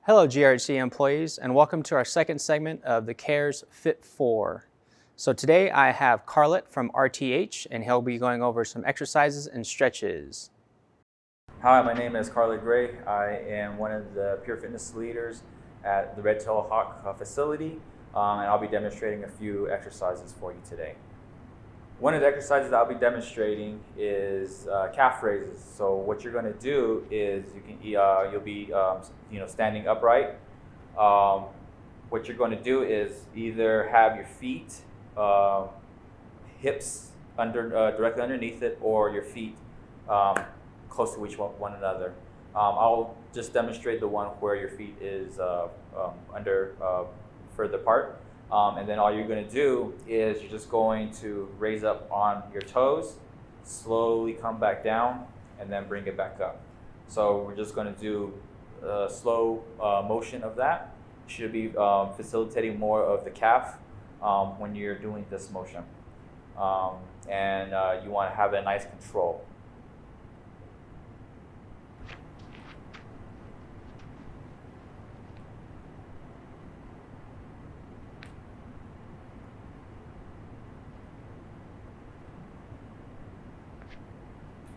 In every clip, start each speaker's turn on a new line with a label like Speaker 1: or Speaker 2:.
Speaker 1: Hello GRHC employees, and welcome to our second segment of the CARES Fit4. So today I have Carlet from RTH, and he'll be going over some exercises and stretches.
Speaker 2: Hi, my name is Carlet Gray. I am one of the Pure Fitness leaders at the Red Tail Hawk facility, and I'll be demonstrating a few exercises for you today. One of the exercises I'll be demonstrating is calf raises. So what you're going to do is you'll be standing upright. What you're going to do is either have your feet, hips directly underneath it, or your feet close to each one another. I'll just demonstrate the one where your feet is further apart. And then all you're going to do is you're just going to raise up on your toes, slowly come back down, and then bring it back up. So we're just going to do a slow motion of that. Should be facilitating more of the calf when you're doing this motion. And you want to have a nice control.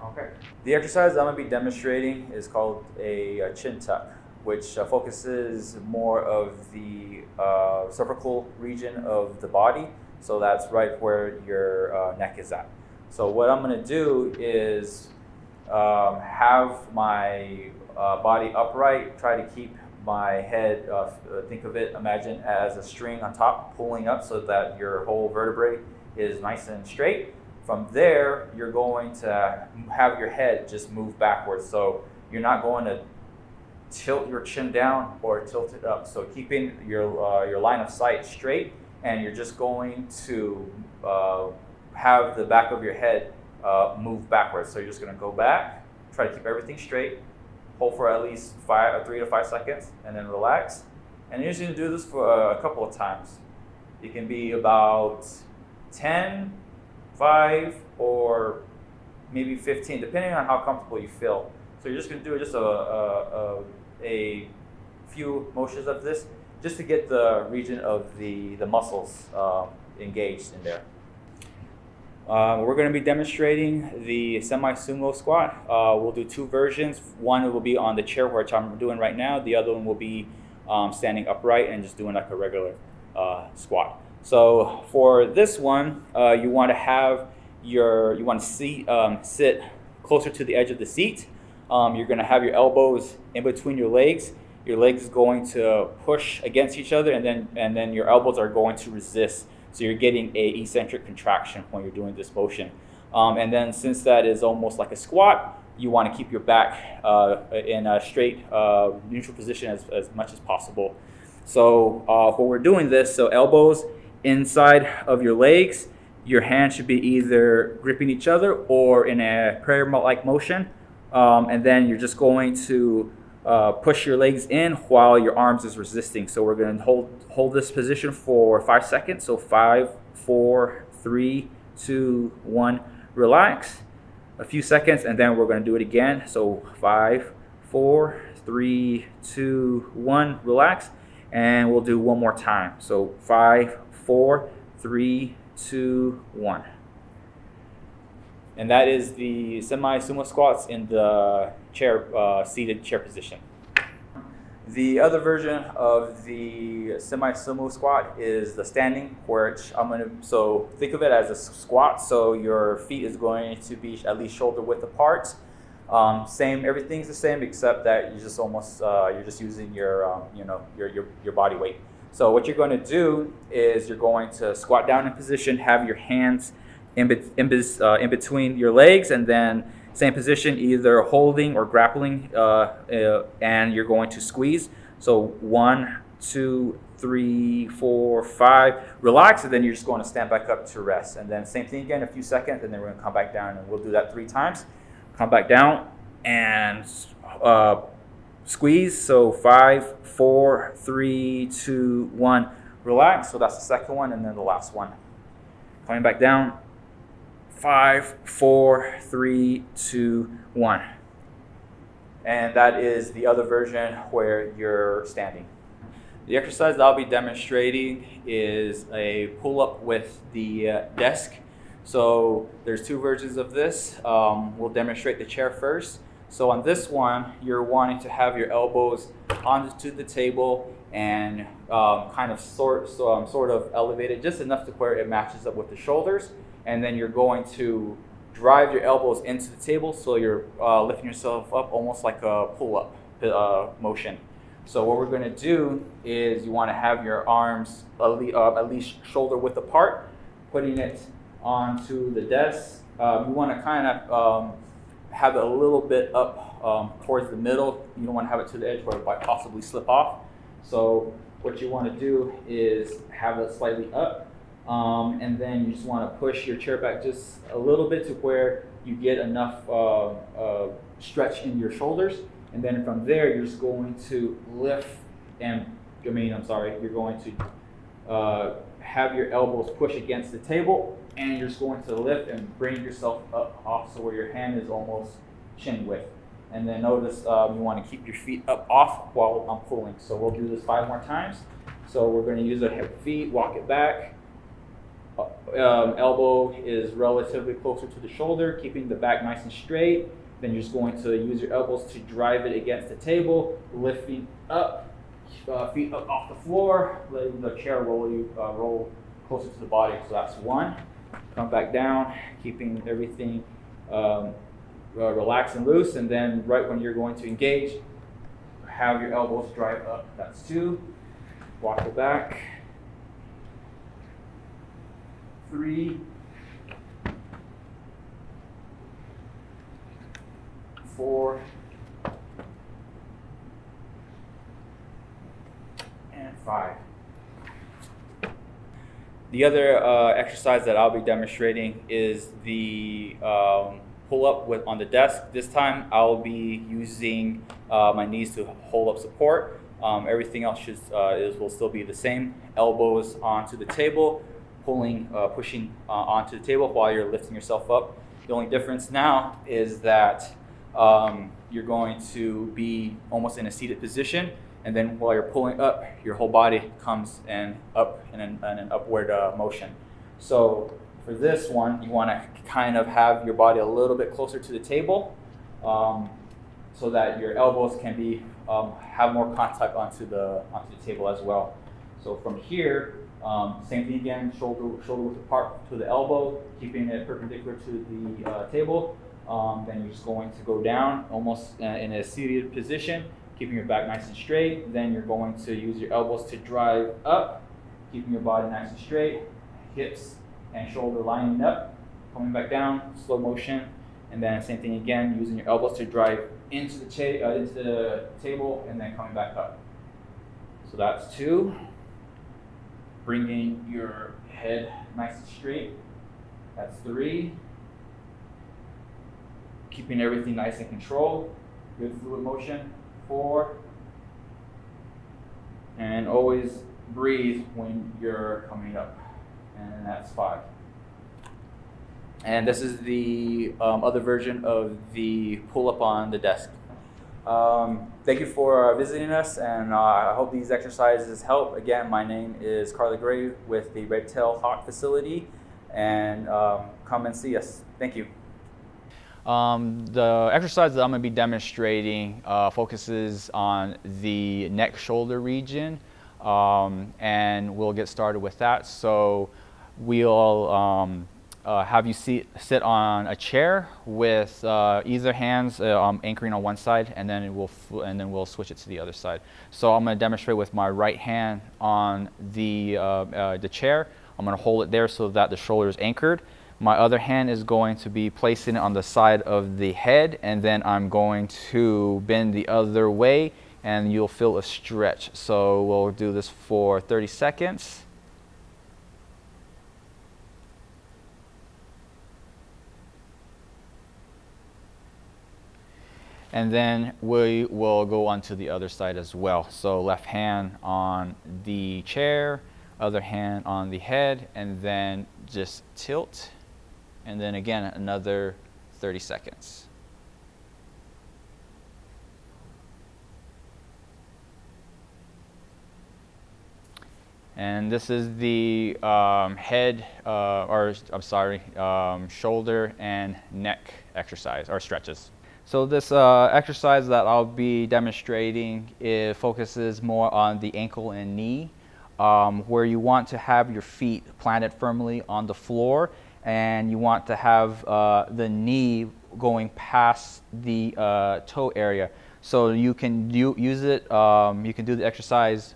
Speaker 2: Okay. The exercise I'm going to be demonstrating is called a chin tuck, which focuses more of the cervical region of the body. So that's right where your neck is at. So what I'm going to do is have my body upright, try to keep my head, think of it, imagine as a string on top pulling up so that your whole vertebrae is nice and straight. From there, you're going to have your head just move backwards. So you're not going to tilt your chin down or tilt it up. So keeping your line of sight straight, and you're just going to have the back of your head move backwards. So you're just going to go back, try to keep everything straight, hold for at least 3 to 5 seconds, and then relax. And you're just going to do this for a couple of times. It can be about 10, 5, or maybe 15, depending on how comfortable you feel. So you're just going to do just a few motions of this, just to get the region of the muscles engaged in there. We're going to be demonstrating the semi-sumo squat. We'll do 2 versions. One will be on the chair, which I'm doing right now. The other one will be standing upright and just doing like a regular squat. So for this one, you want to sit closer to the edge of the seat. You're going to have your elbows in between your legs. Your legs is going to push against each other, and then your elbows are going to resist. So you're getting a eccentric contraction when you're doing this motion. And then since that is almost like a squat, you want to keep your back in a straight neutral position as much as possible. So when we're doing this, so elbows inside of your legs, your hands should be either gripping each other or in a prayer-like motion, and then you're just going to push your legs in while your arms is resisting. So we're going to hold this position for 5 seconds. So 5, 4, 3, 2, 1, relax. A few seconds, and then we're going to do it again. So 5, 4, 3, 2, 1, relax, and we'll do one more time. So 5, 4, 3, 2, 1. And that is the semi-sumo squats in the seated chair position. The other version of the semi-sumo squat is the standing, which so think of it as a squat. So your feet is going to be at least shoulder width apart. Everything's the same except that you're just using your body weight. So what you're going to do is you're going to squat down in position, have your hands in between your legs, and then same position, either holding or grappling, and you're going to squeeze. So 1, 2, 3, 4, 5, relax, and then you're just going to stand back up to rest. And then same thing again, a few seconds, and then we're going to come back down, and we'll do that 3 times. Come back down and squeeze. So 5, 4, 3, 2, 1, relax. So that's the second one, and then the last one. Coming back down. 5, 4, 3, 2, 1. and that is the other version where you're standing. The exercise that I'll be demonstrating is a pull-up with the desk. So there's two versions of this. We'll demonstrate the chair first. So on this one, you're wanting to have your elbows onto the table and kind of sort of elevated just enough to where it matches up with the shoulders. And then you're going to drive your elbows into the table, so you're lifting yourself up almost like a pull-up motion. So what we're going to do is you want to have your arms at least shoulder width apart, putting it onto the desk. You want to kind of have it a little bit up towards the middle. You don't want to have it to the edge where it might possibly slip off. So what you want to do is have it slightly up, and then you just want to push your chair back just a little bit to where you get enough stretch in your shoulders. And then from there, you're just going to lift you're going to have your elbows push against the table, and you're just going to lift and bring yourself up off so where your hand is almost chin width. And then notice you want to keep your feet up off while I'm pulling. So we'll do this 5 more times. So we're going to use our hip feet, walk it back. Elbow is relatively closer to the shoulder, keeping the back nice and straight. Then you're just going to use your elbows to drive it against the table, lifting up, feet up off the floor, letting the chair roll closer to the body. So that's 1. Come back down, keeping everything relaxed and loose. And then right when you're going to engage, have your elbows drive up. That's 2. Walk it back. 3. 4. And 5. The other exercise that I'll be demonstrating is the pull-up on the desk. This time I'll be using my knees to hold up support. Everything else will still be the same. Elbows onto the table, pushing onto the table while you're lifting yourself up. The only difference now is that you're going to be almost in a seated position, and then while you're pulling up, your whole body comes up in an upward motion. So for this one, you want to kind of have your body a little bit closer to the table, so that your elbows can have more contact onto the table as well. So from here, same thing again, shoulder width apart to the elbow, keeping it perpendicular to the table. Then you're just going to go down almost in a seated position, keeping your back nice and straight. Then you're going to use your elbows to drive up, keeping your body nice and straight, hips and shoulder lining up, coming back down, slow motion. And then same thing again, using your elbows to drive into the table and then coming back up. So that's 2. Bringing your head nice and straight. That's 3. Keeping everything nice and controlled. Good fluid motion. 4. And always breathe when you're coming up. And that's 5. And this is the other version of the pull-up on the desk. Thank you for visiting us, and I hope these exercises help. Again, my name is Carly Gray with the Red Tail Hawk facility, and come and see us. Thank you.
Speaker 3: The exercise that I'm going to be demonstrating focuses on the neck shoulder region, and we'll get started with that. So we'll have you sit on a chair with either hands anchoring on one side, and then we'll switch it to the other side. So I'm going to demonstrate with my right hand on the chair. I'm going to hold it there so that the shoulder is anchored. My other hand is going to be placing it on the side of the head, and then I'm going to bend the other way, and you'll feel a stretch. So we'll do this for 30 seconds. And then we will go on to the other side as well. So left hand on the chair, other hand on the head, and then just tilt. And then again, another 30 seconds. And this is the head, shoulder and neck exercise or stretches. So this exercise that I'll be demonstrating, it focuses more on the ankle and knee, where you want to have your feet planted firmly on the floor, and you want to have the knee going past the toe area. So you can use it, you can do the exercise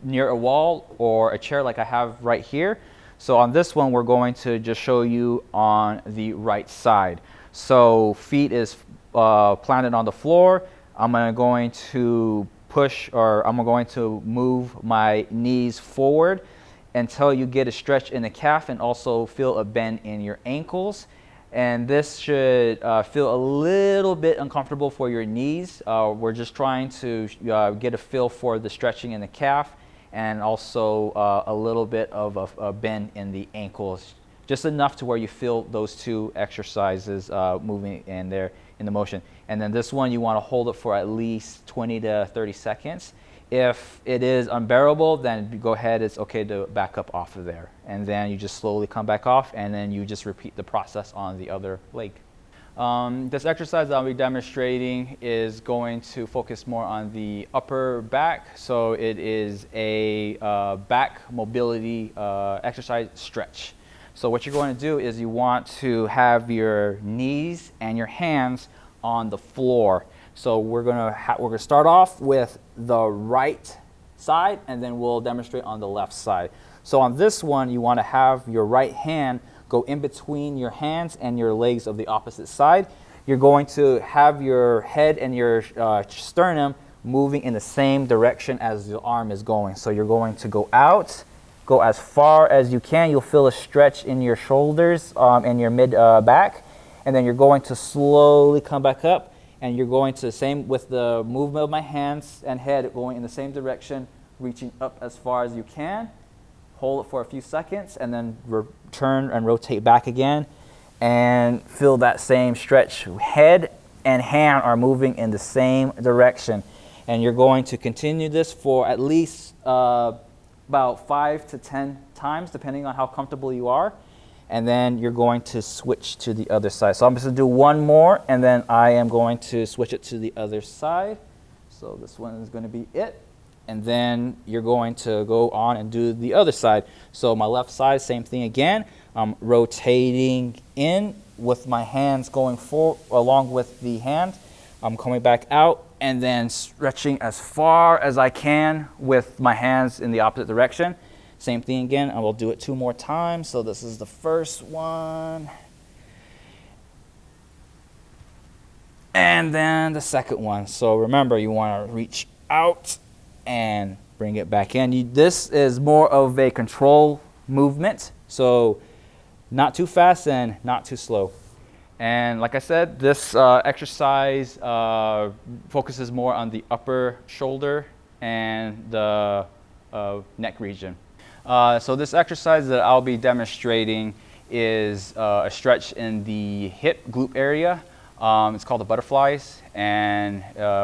Speaker 3: near a wall or a chair like I have right here. So on this one, we're going to just show you on the right side. So feet is planted on the floor. I'm going to push, or I'm going to move my knees forward until you get a stretch in the calf and also feel a bend in your ankles. And this should feel a little bit uncomfortable for your knees. We're just trying to get a feel for the stretching in the calf and also a little bit of a bend in the ankles, just enough to where you feel those two exercises moving in there in the motion. And then this one, you want to hold it for at least 20 to 30 seconds. If it is unbearable, then go ahead, it's okay to back up off of there. And then you just slowly come back off, and then you just repeat the process on the other leg. This exercise that I'll be demonstrating is going to focus more on the upper back. So it is a back mobility exercise stretch. So what you're going to do is you want to have your knees and your hands on the floor. So we're gonna start off with the right side, and then we'll demonstrate on the left side. So on this one, you want to have your right hand go in between your hands and your legs of the opposite side. You're going to have your head and your sternum moving in the same direction as the arm is going. So you're going to go out, go as far as you can. You'll feel a stretch in your shoulders and your mid back, and then you're going to slowly come back up. And you're going to, same with the movement of my hands and head, going in the same direction, reaching up as far as you can. Hold it for a few seconds, and then turn and rotate back again. And feel that same stretch. Head and hand are moving in the same direction. And you're going to continue this for at least about 5 to 10 times, depending on how comfortable you are. And then you're going to switch to the other side. So I'm just going to do one more, and then I am going to switch it to the other side. So this one is going to be it. And then you're going to go on and do the other side. So my left side, same thing again. I'm rotating in with my hands going forward along with the hand. I'm coming back out and then stretching as far as I can with my hands in the opposite direction. Same thing again, I will do it 2 more times. So this is the first one. And then the second one. So remember, you want to reach out and bring it back in. This is more of a control movement. So not too fast and not too slow. And like I said, this exercise focuses more on the upper shoulder and the neck region. So this exercise that I'll be demonstrating is a stretch in the hip glute area. It's called the butterflies, and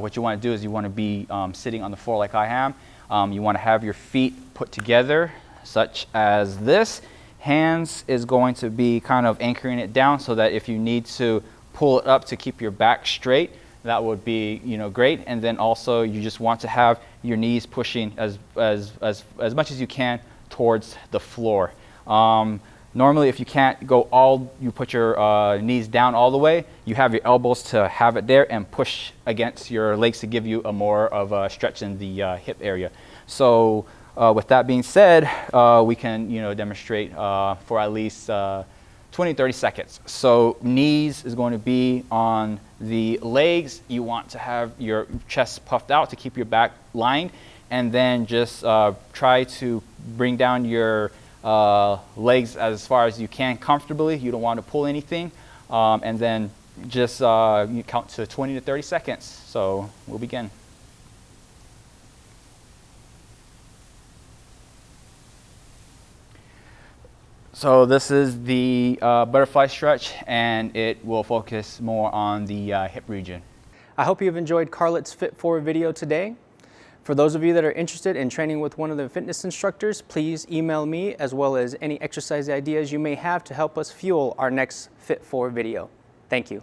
Speaker 3: what you want to do is you want to be sitting on the floor like I am. You want to have your feet put together such as this. Hands is going to be kind of anchoring it down so that if you need to pull it up to keep your back straight, that would be great. And then also you just want to have your knees pushing as much as you can towards the floor. Normally, if you can't you put your knees down all the way, you have your elbows to have it there and push against your legs to give you a more of a stretch in the hip area. So with that being said, we can demonstrate for at least 20-30 seconds. So knees is going to be on the legs. You want to have your chest puffed out to keep your back lined, and then just try to bring down your legs as far as you can comfortably. You don't want to pull anything, and then just you count to 20 to 30 seconds. So we'll begin. So this is the butterfly stretch, and it will focus more on the hip region.
Speaker 1: I hope you've enjoyed Carlet's Fit4 video today. For those of you that are interested in training with one of the fitness instructors, please email me as well as any exercise ideas you may have to help us fuel our next Fit4 video. Thank you.